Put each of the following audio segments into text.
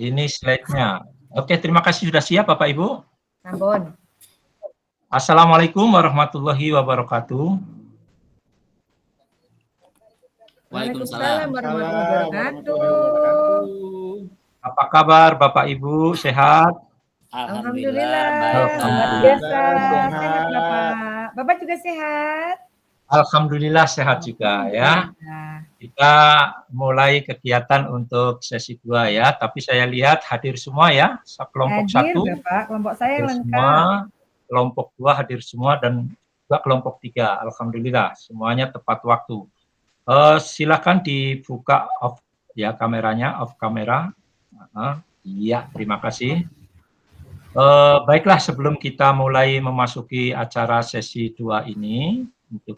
Ini slide-nya. Oke, terima kasih sudah siap Bapak Ibu. Sampun. Assalamualaikum warahmatullahi wabarakatuh. Waalaikumsalam warahmatullahi wabarakatuh. Apa kabar Bapak Ibu, sehat? Alhamdulillah, baik. luar biasa. Sehat Bapak. Bapak juga sehat? Alhamdulillah sehat juga ya. Kita mulai kegiatan untuk sesi 2 ya, tapi saya lihat hadir semua ya, kelompok hadir, 1. Bapak, kelompok saya hadir lengkap. Semua, kelompok 2 hadir semua dan juga kelompok 3. Alhamdulillah semuanya tepat waktu. Silakan dibuka off ya kameranya, off kamera. Iya, terima kasih. Baiklah, sebelum kita mulai memasuki acara sesi 2 ini untuk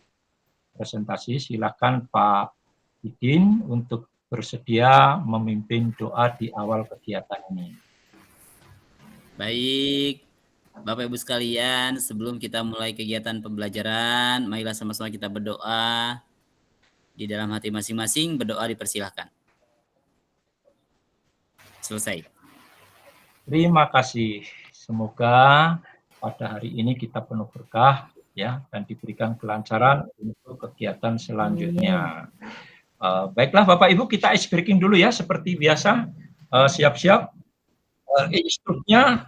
presentasi, silakan Pak Idin untuk bersedia memimpin doa di awal kegiatan ini. Baik, Bapak Ibu sekalian, sebelum kita mulai kegiatan pembelajaran, marilah sama-sama kita berdoa. Di dalam hati masing-masing, berdoa dipersilahkan. Selesai. Terima kasih. Semoga pada hari ini kita penuh berkah ya dan diberikan kelancaran untuk kegiatan selanjutnya. Baiklah Bapak Ibu, kita ice breaking dulu ya seperti biasa. Siap-siap. Instruksinya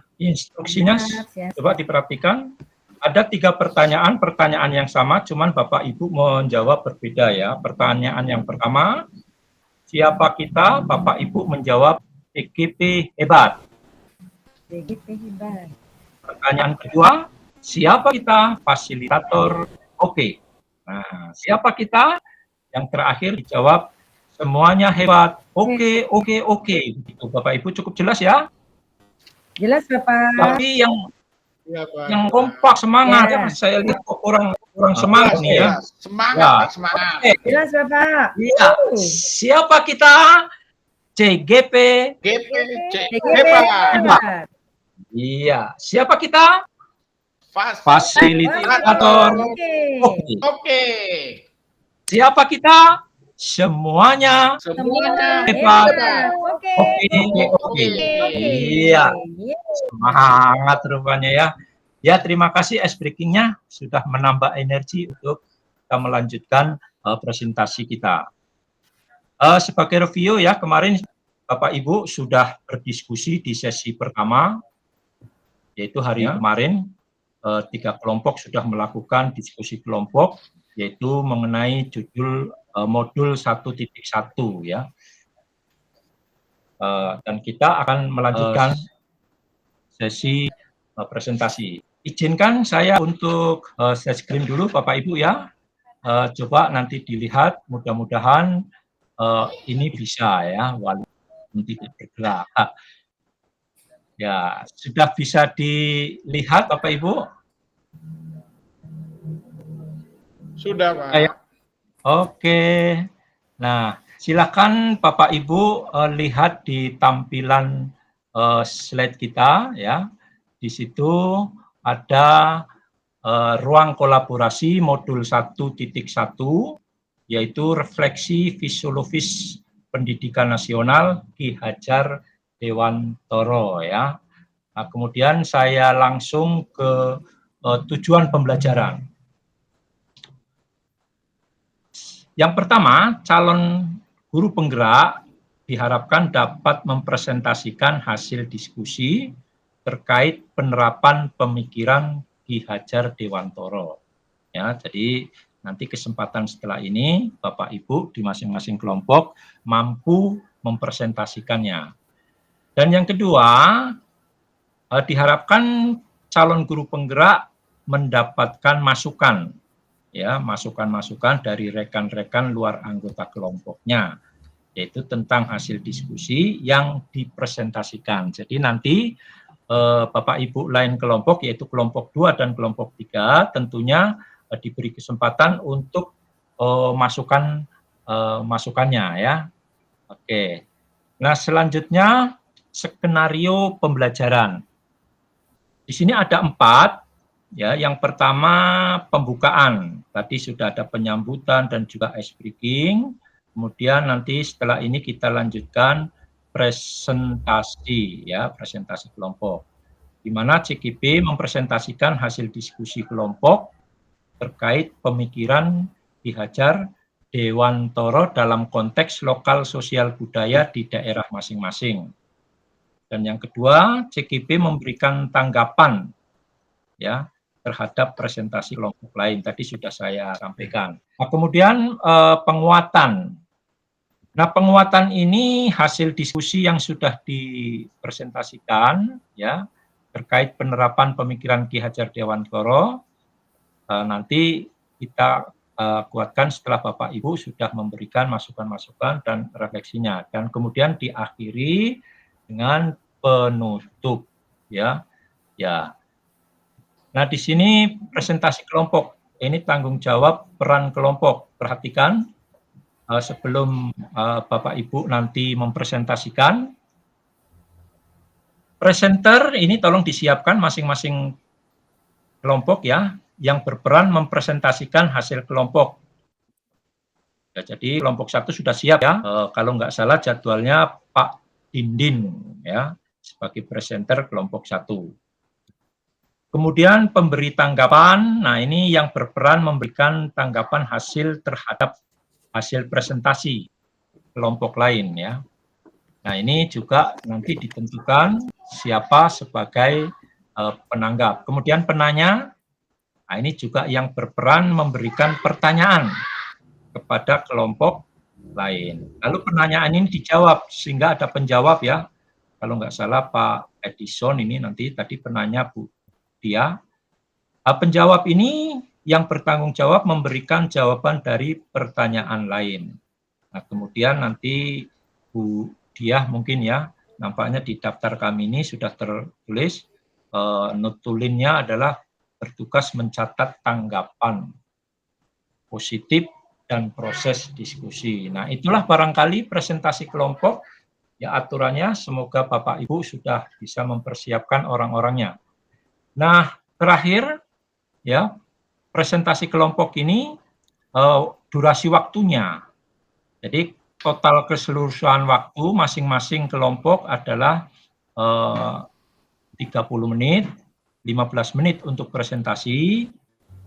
coba diperhatikan. Ada 3 pertanyaan yang sama, cuman Bapak Ibu menjawab berbeda ya. Pertanyaan yang pertama, siapa kita? Bapak Ibu menjawab PGP hebat. PGP hebat. Pertanyaan kedua, siapa kita? Fasilitator oke. Nah, siapa kita? Yang terakhir dijawab semuanya hebat. Oke. Begitu Bapak Ibu, cukup jelas ya? Jelas Bapak. Tapi yang kompak semangat ya, saya lihat kok kurang semangat nih ya. Semangat. Jelas Bapak. Iya. Siapa kita? CGP hebat. Iya. Siapa kita? Fasilitator oke. Siapa kita? Semuanya hebat. Oke. Iya. Semangat rupanya ya. Ya, terima kasih ice breaking-nya sudah menambah energi untuk kita melanjutkan presentasi kita. Sebagai review ya, kemarin Bapak Ibu sudah berdiskusi di sesi pertama, yaitu hari kemarin 3 kelompok sudah melakukan diskusi kelompok, yaitu mengenai judul modul 1.1 ya. Dan kita akan melanjutkan sesi presentasi. Izinkan saya untuk share screen dulu Bapak Ibu ya. Coba nanti dilihat, mudah-mudahan ini bisa ya, walaupun tidak bergerak. Ya, sudah bisa dilihat Bapak Ibu? Sudah Pak. Oke. Nah, silakan Bapak Ibu lihat di tampilan slide kita ya. Di situ ada ruang kolaborasi modul 1.1 yaitu refleksi fisiologis pendidikan nasional Ki Hajar Dewantoro ya. Nah, kemudian saya langsung ke tujuan pembelajaran. Yang pertama, calon guru penggerak diharapkan dapat mempresentasikan hasil diskusi terkait penerapan pemikiran Ki Hajar Dewantoro. Ya, jadi nanti kesempatan setelah ini Bapak Ibu di masing-masing kelompok mampu mempresentasikannya. Dan yang kedua, diharapkan calon guru penggerak mendapatkan masukan. Ya, masukan-masukan dari rekan-rekan luar anggota kelompoknya, yaitu tentang hasil diskusi yang dipresentasikan. Jadi nanti Bapak Ibu lain kelompok, yaitu kelompok 2 dan kelompok 3, tentunya diberi kesempatan untuk masukannya ya. Oke. Nah, selanjutnya skenario pembelajaran. Di sini ada 4. Ya, yang pertama pembukaan. Tadi sudah ada penyambutan dan juga ice breaking. Kemudian nanti setelah ini kita lanjutkan presentasi ya, presentasi kelompok. Di mana CKP mempresentasikan hasil diskusi kelompok terkait pemikiran Ki Hajar Dewantara dalam konteks lokal sosial budaya di daerah masing-masing. Dan yang kedua, CKP memberikan tanggapan ya terhadap presentasi kelompok lain. Tadi sudah saya sampaikan. Nah, kemudian penguatan. Nah, penguatan ini hasil diskusi yang sudah dipresentasikan ya terkait penerapan pemikiran Ki Hajar Dewantara. Nanti kita kuatkan setelah Bapak Ibu sudah memberikan masukan-masukan dan refleksinya, dan kemudian diakhiri dengan penutup ya. Nah, di sini presentasi kelompok. Ini tanggung jawab peran kelompok. Perhatikan sebelum Bapak Ibu nanti mempresentasikan, presenter ini tolong disiapkan masing-masing kelompok ya, yang berperan mempresentasikan hasil kelompok. Ya, jadi kelompok 1 sudah siap ya. Kalau nggak salah jadwalnya Pak Dindin ya sebagai presenter kelompok 1. Kemudian pemberi tanggapan. Nah, ini yang berperan memberikan tanggapan hasil terhadap hasil presentasi kelompok lain ya. Nah, ini juga nanti ditentukan siapa sebagai penanggap. Kemudian penanya. Nah, ini juga yang berperan memberikan pertanyaan kepada kelompok lain. Lalu pertanyaan ini dijawab sehingga ada penjawab ya. Kalau nggak salah Pak Edison ini nanti tadi penanya Bu Dia. Penjawab ini yang bertanggung jawab memberikan jawaban dari pertanyaan lain. Nah, kemudian nanti Bu Dia mungkin ya, nampaknya di daftar kami ini sudah tertulis nutulinnya adalah bertugas mencatat tanggapan positif dan proses diskusi. Nah, itulah barangkali presentasi kelompok ya aturannya. Semoga Bapak Ibu sudah bisa mempersiapkan orang-orangnya. Nah, terakhir ya, presentasi kelompok ini durasi waktunya. Jadi total keseluruhan waktu masing-masing kelompok adalah 30 menit. 15 menit untuk presentasi,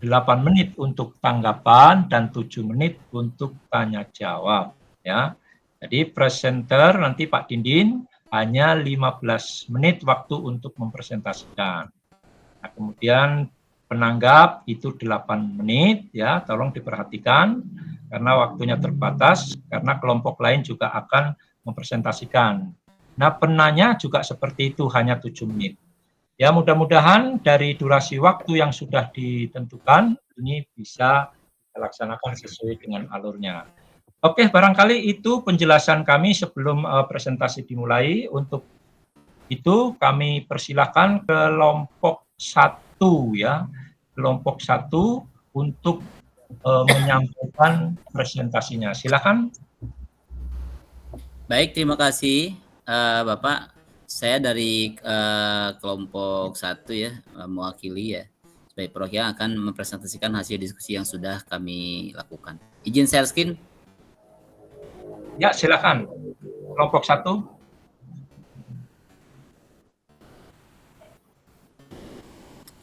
8 menit untuk tanggapan, dan 7 menit untuk tanya jawab. Ya. Jadi presenter nanti Pak Dindin hanya 15 menit waktu untuk mempresentasikan. Nah, kemudian penanggap itu 8 menit, ya tolong diperhatikan karena waktunya terbatas, karena kelompok lain juga akan mempresentasikan. Nah, penanya juga seperti itu, hanya 7 menit. Ya, mudah-mudahan dari durasi waktu yang sudah ditentukan ini bisa dilaksanakan sesuai dengan alurnya. Oke, barangkali itu penjelasan kami sebelum presentasi dimulai. Untuk itu kami persilakan kelompok 1 ya, kelompok 1 untuk menyampaikan presentasinya. Silakan. Baik, terima kasih Bapak. Saya dari kelompok 1 ya, mewakili ya, sebagai perwakilan akan mempresentasikan hasil diskusi yang sudah kami lakukan. Izin share screen? Ya, silakan. Kelompok 1.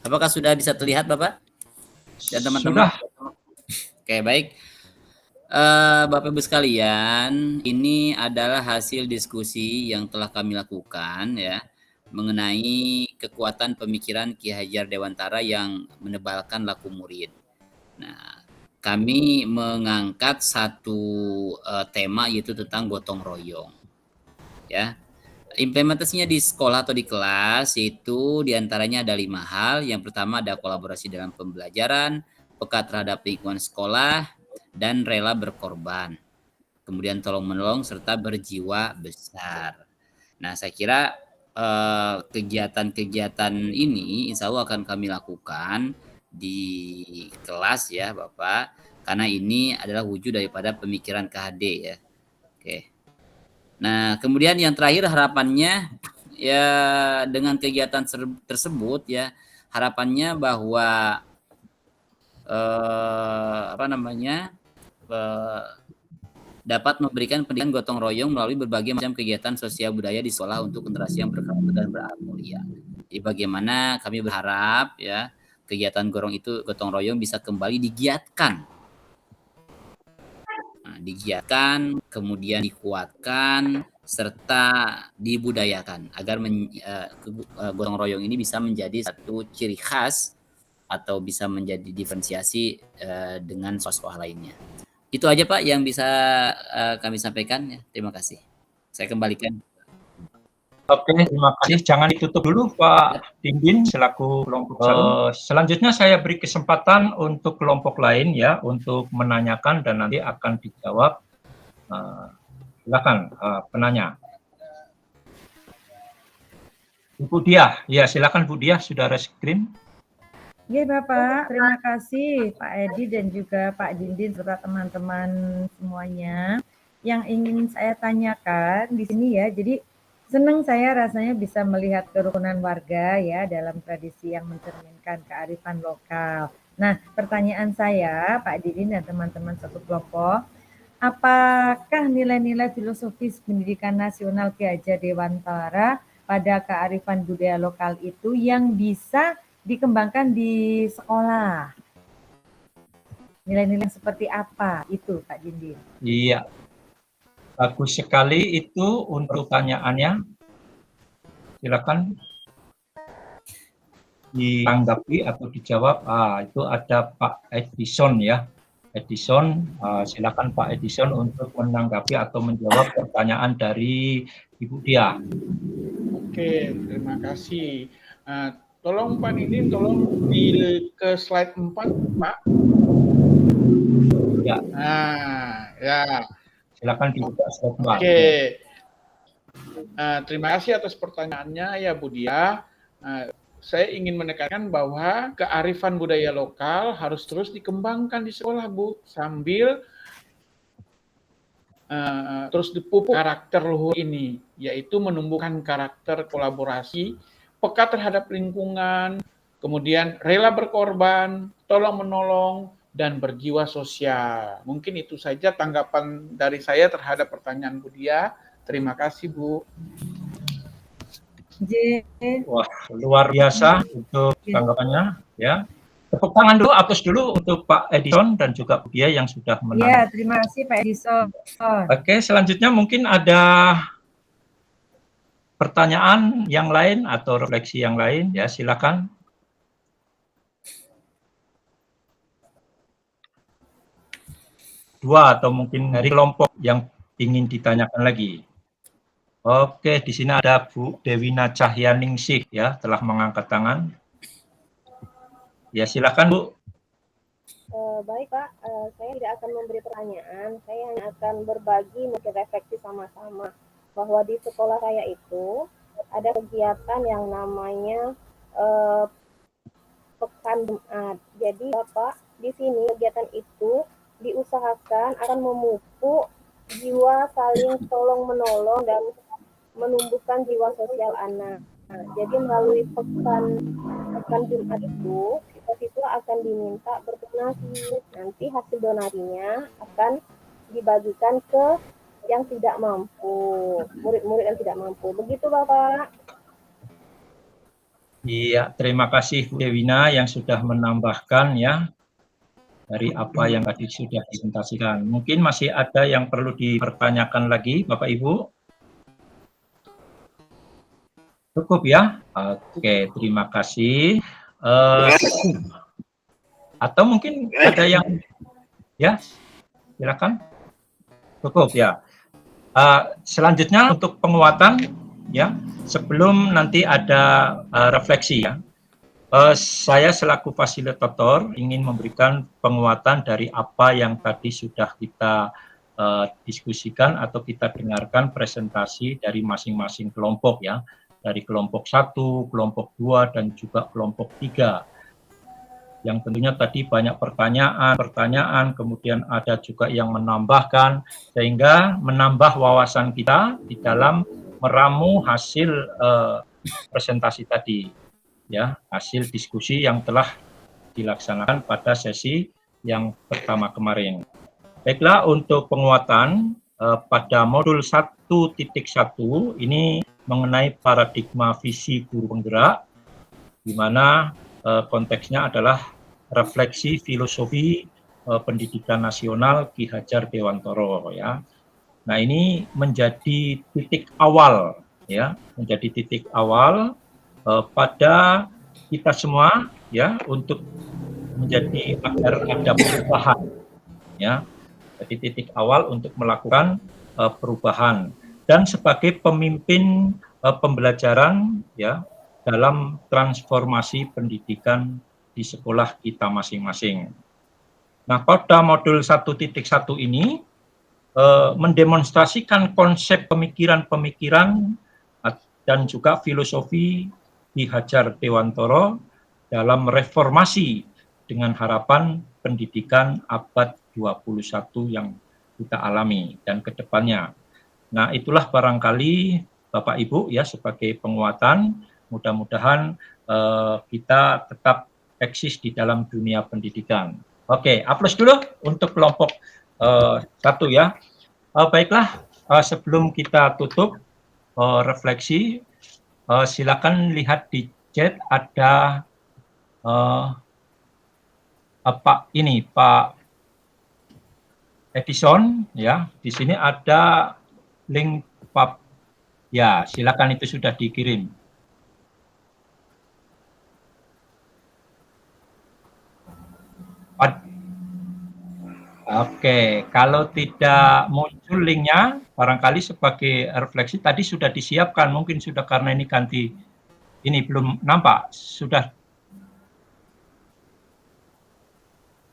Apakah sudah bisa terlihat Bapak dan teman-teman? Sudah. Oke, baik. Bapak Ibu sekalian, ini adalah hasil diskusi yang telah kami lakukan ya mengenai kekuatan pemikiran Ki Hajar Dewantara yang menebalkan laku murid. Nah, kami mengangkat satu tema yaitu tentang gotong royong. Ya. Implementasinya di sekolah atau di kelas itu diantaranya ada 5 hal. Yang pertama ada kolaborasi dalam pembelajaran, peka terhadap lingkungan sekolah, dan rela berkorban. Kemudian tolong-menolong serta berjiwa besar. Nah, saya kira kegiatan-kegiatan ini insya Allah akan kami lakukan di kelas ya Bapak, karena ini adalah wujud daripada pemikiran KHD ya. Oke. Nah, kemudian yang terakhir harapannya ya dengan kegiatan tersebut ya, harapannya bahwa dapat memberikan pendidikan gotong royong melalui berbagai macam kegiatan sosial budaya di sekolah untuk generasi yang berkarakter dan mulia. Jadi bagaimana kami berharap ya kegiatan gotong royong bisa kembali digiatkan. Nah, digiatkan, kemudian dikuatkan, serta dibudayakan agar gotong royong ini bisa menjadi satu ciri khas atau bisa menjadi diferensiasi dengan sekolah lainnya. Itu aja Pak yang bisa kami sampaikan ya. Terima kasih. Saya kembalikan. Oke, terima kasih. Jangan ditutup dulu Pak Dindin selaku kelompok satu. Selanjutnya saya beri kesempatan untuk kelompok lain ya untuk menanyakan dan nanti akan dijawab. Silakan penanya. Bu Diah, ya silakan Bu Diah, sudah reskrim. Ya Bapak, terima kasih Pak Edi dan juga Pak Dindin serta teman-teman semuanya. Yang ingin saya tanyakan di sini ya, jadi senang saya rasanya bisa melihat kerukunan warga ya dalam tradisi yang mencerminkan kearifan lokal. Nah, pertanyaan saya Pak Dindin dan teman-teman satu kelompok, apakah nilai-nilai filosofis pendidikan nasional Ki Hajar Dewantara pada kearifan budaya lokal itu yang bisa dikembangkan di sekolah? Nilai-nilai seperti apa itu Pak Dindin? Iya, bagus sekali itu untuk pertanyaannya. Silakan ditanggapi atau dijawab. Itu ada Pak Edison ya. Edison, silakan Pak Edison untuk menanggapi atau menjawab pertanyaan dari Ibu Diah. Oke, terima kasih. Tolong Pak Dindin, tolong ke slide 4, Pak. Ya. Ya. Silakan dibuka slide 4. Oke. Terima kasih atas pertanyaannya ya Bu Diah. Saya ingin menekankan bahwa kearifan budaya lokal harus terus dikembangkan di sekolah, Bu, sambil terus dipupuk karakter luhur ini, yaitu menumbuhkan karakter kolaborasi, peka terhadap lingkungan, kemudian rela berkorban, tolong-menolong, dan berjiwa sosial. Mungkin itu saja tanggapan dari saya terhadap pertanyaan Bu Diah. Terima kasih, Bu. Wah, luar biasa untuk tanggapannya ya. Tepuk tangan dulu, aplaus dulu untuk Pak Edison dan juga Bu Diah yang sudah menang. Ya, terima kasih Pak Edison. Oke, selanjutnya mungkin ada pertanyaan yang lain atau refleksi yang lain ya, silakan. Dua atau mungkin dari kelompok yang ingin ditanyakan lagi. Oke, di sini ada Bu Dewina Cahyaningsih ya, telah mengangkat tangan. Ya, silakan Bu. Baik Pak, saya tidak akan memberi pertanyaan, saya hanya akan berbagi mungkin refleksi sama-sama bahwa di sekolah saya itu ada kegiatan yang namanya Pekan Jumat. Jadi Bapak, di sini kegiatan itu diusahakan akan memupuk jiwa saling tolong-menolong dan menumbuhkan jiwa sosial anak. Nah, jadi melalui pekan Jumat itu, siswa akan diminta berdonasi. Nanti hasil donasinya akan dibagikan ke yang tidak mampu, murid-murid yang tidak mampu. Begitu Bapak. Iya, terima kasih Bu Dewina yang sudah menambahkan ya dari apa yang tadi sudah dipresentasikan. Mungkin masih ada yang perlu dipertanyakan lagi Bapak Ibu? Cukup ya? Oke, terima kasih. Atau mungkin ada yang ya, silakan. Cukup ya. Selanjutnya untuk penguatan ya, sebelum nanti ada refleksi ya. Saya selaku fasilitator ingin memberikan penguatan dari apa yang tadi sudah kita diskusikan atau kita dengarkan presentasi dari masing-masing kelompok ya. Dari kelompok 1, kelompok 2, dan juga kelompok 3. Yang tentunya tadi banyak pertanyaan, kemudian ada juga yang menambahkan, sehingga menambah wawasan kita di dalam meramu hasil presentasi tadi, ya, hasil diskusi yang telah dilaksanakan pada sesi yang pertama kemarin. Baiklah, untuk penguatan pada modul 1.1 ini mengenai paradigma visi guru penggerak, di mana konteksnya adalah refleksi filosofi pendidikan nasional Ki Hajar Dewantoro, ya. Nah, ini menjadi titik awal, ya, menjadi titik awal pada kita semua, ya, untuk menjadi agar ada perubahan, ya. Jadi titik awal untuk melakukan perubahan dan sebagai pemimpin pembelajaran, ya, dalam transformasi pendidikan di sekolah kita masing-masing. Nah, pada modul 1.1 ini mendemonstrasikan konsep pemikiran-pemikiran dan juga filosofi Ki Hajar Dewantoro dalam reformasi dengan harapan pendidikan abad 21 yang kita alami dan ke depannya. Nah, itulah barangkali Bapak Ibu, ya, sebagai penguatan, mudah-mudahan kita tetap eksis di dalam dunia pendidikan. Oke, aplaus dulu untuk kelompok 1, ya. Baiklah, sebelum kita tutup refleksi, silakan lihat di chat ada Pak Edison, ya. Di sini ada link Pak, ya, silakan, itu sudah dikirim. Oke, kalau tidak muncul linknya, barangkali sebagai refleksi tadi sudah disiapkan, mungkin sudah, karena ini ganti, ini belum nampak, sudah.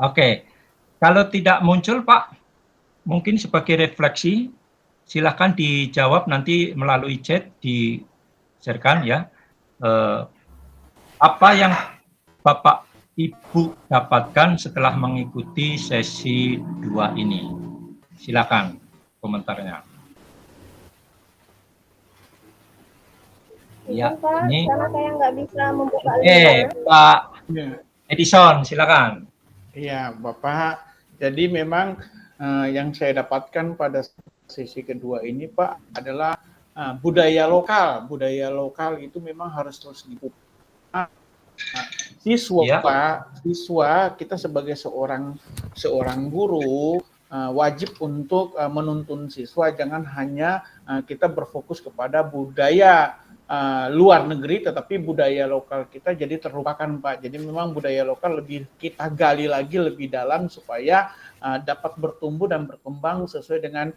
Oke, kalau tidak muncul Pak, mungkin sebagai refleksi, silahkan dijawab nanti melalui chat, di-share-kan, ya. Apa yang Bapak Ibu dapatkan setelah mengikuti sesi 2 ini? Silakan komentarnya. Ya, Pak, ini karena saya nggak bisa membuka linknya. Pak Edison, silakan. Iya, Bapak. Jadi memang yang saya dapatkan pada sesi kedua ini, Pak, adalah budaya lokal. Budaya lokal itu memang harus terus dipupuk. Siswa, ya. Siswa kita sebagai seorang guru wajib untuk menuntun siswa, jangan hanya kita berfokus kepada budaya luar negeri, tetapi budaya lokal kita jadi terlupakan, Pak. Jadi memang budaya lokal lebih kita gali lagi lebih dalam supaya dapat bertumbuh dan berkembang sesuai dengan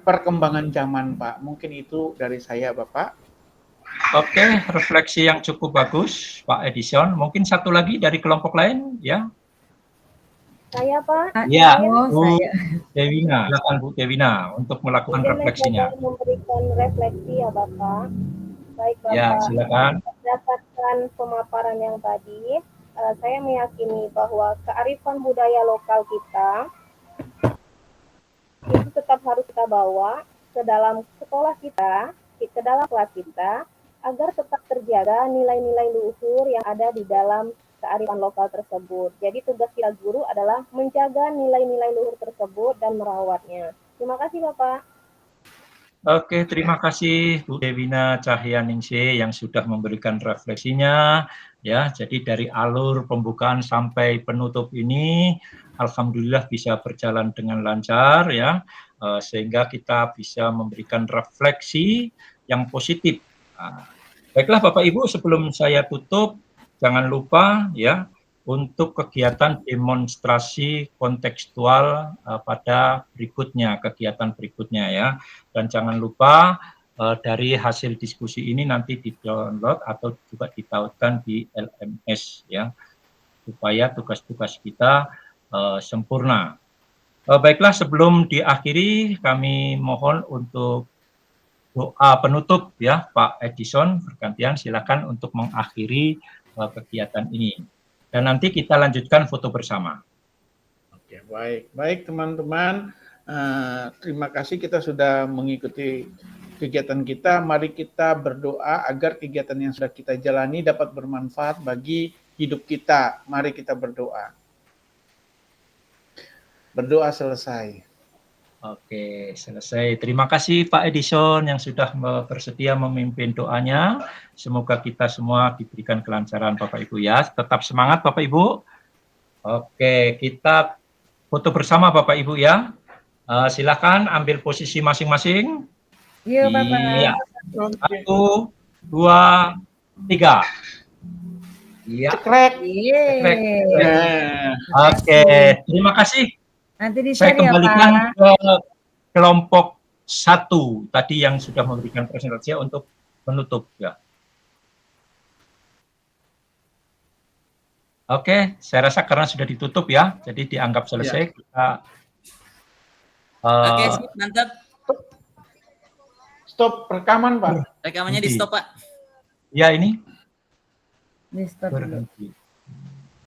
perkembangan zaman, Pak. Mungkin itu dari saya, Bapak. Oke, refleksi yang cukup bagus, Pak Edison. Mungkin satu lagi dari kelompok lain, ya? Saya, Pak. Ya, Bu Dewina. Silakan Bu Dewina untuk melakukan refleksinya. Memberikan refleksi, ya Bapak. Baik, Bapak. Ya, silakan. Berdasarkan pemaparan yang tadi, saya meyakini bahwa kearifan budaya lokal kita itu tetap harus kita bawa ke dalam sekolah kita, ke dalam kelas kita, agar tetap terjaga nilai-nilai luhur yang ada di dalam kearifan lokal tersebut. Jadi tugas kita guru adalah menjaga nilai-nilai luhur tersebut dan merawatnya. Terima kasih, Bapak. Oke, terima kasih Bu Dewina Cahyaningsih yang sudah memberikan refleksinya. Ya, jadi dari alur pembukaan sampai penutup ini, alhamdulillah bisa berjalan dengan lancar, ya, sehingga kita bisa memberikan refleksi yang positif. Baiklah Bapak Ibu, sebelum saya tutup, jangan lupa, ya, untuk kegiatan demonstrasi kontekstual pada berikutnya, kegiatan berikutnya, ya. Dan jangan lupa dari hasil diskusi ini nanti di-download atau juga ditautkan di LMS, ya, supaya tugas-tugas kita sempurna. Baiklah, sebelum diakhiri, kami mohon untuk doa penutup, ya, Pak Edison, bergantian silakan untuk mengakhiri kegiatan ini. Dan nanti kita lanjutkan foto bersama. Oke, baik teman-teman. Terima kasih kita sudah mengikuti kegiatan kita. Mari kita berdoa agar kegiatan yang sudah kita jalani dapat bermanfaat bagi hidup kita. Mari kita berdoa. berdoa selesai. Oke, selesai. Terima kasih Pak Edison yang sudah bersedia memimpin doanya. Semoga kita semua diberikan kelancaran Bapak Ibu ya. Tetap semangat Bapak Ibu. Oke, kita foto bersama Bapak Ibu ya. Silakan ambil posisi masing-masing. Yuk Bapak. Iya. 1, 2, 3. Iya. Cekrek. Yeay. Nah, Oke, terima kasih. Nanti di Saya share ya kembalikan Pak. ke kelompok 1 tadi yang sudah memberikan presentasi untuk menutup ya. Oke, saya rasa karena sudah ditutup ya, jadi dianggap selesai. Kita Oke, sip, mantap. stop rekaman, Pak. Rekamannya di stop, Pak. ya ini Di stop dulu. berhenti.